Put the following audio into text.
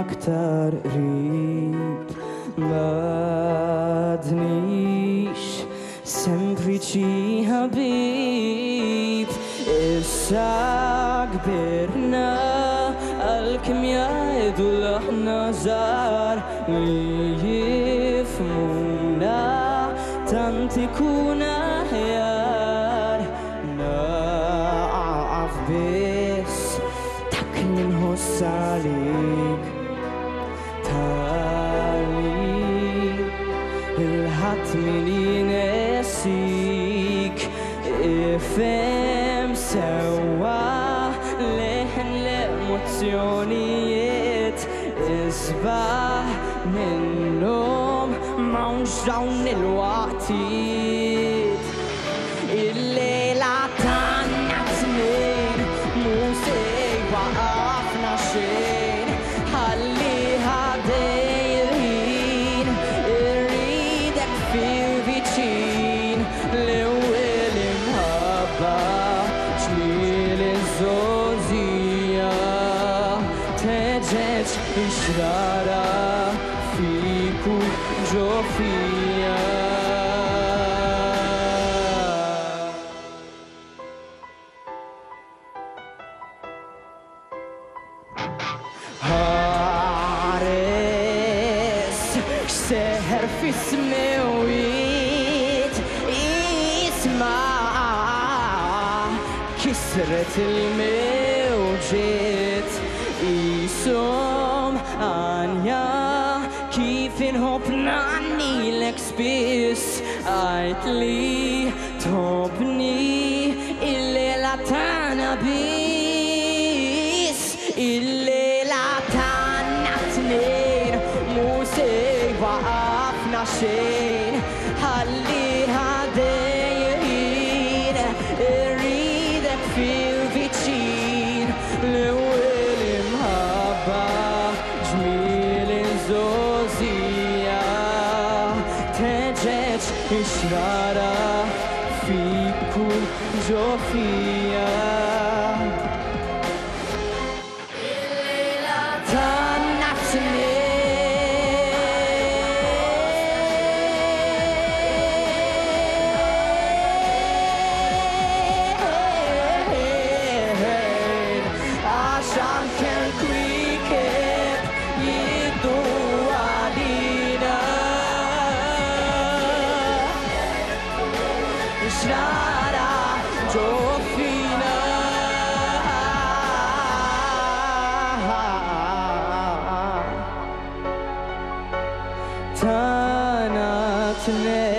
aktar rib M'għadniex sempliċi ħabib Issa kbirna għal-kem jgħidu l-aħna żgħar li jifhmuna tant ikun aħjar naqaf biss dak li nħoss għalik tali il-ħadd min jinesik ifhem sewwa leħen l-emozzjonijiet isbaħ minnhom m'hawnx dawn il-waqtiet il-lejla tagħna tnejn mhux se jwaqafna xejn ħalli ħadej il-ħin irridek fil-viċin l-ewwel imħabba ġmiel iż-żożija teġeġ ix-xrara fik u ġo fija ħares x'seħħer fis-smewwiet isma' kisret il-mewġiet ishom għanja kif inħobb nagħmilek spiss għidtli tħobbni il-lejla tagħna biss il-lejla tagħna tnejn mhux se jwaqafna xejn ħalli ħadej il-ħin irridek fil-viċin l-ewwel imħabba ġmiel iż-żożija teġeġ ix-xrara fik u ġo fija il-lejla tagħna tnejn għaxan kien kwikeb jiddu għalina ix-xrara ġo fina tagħna tnejn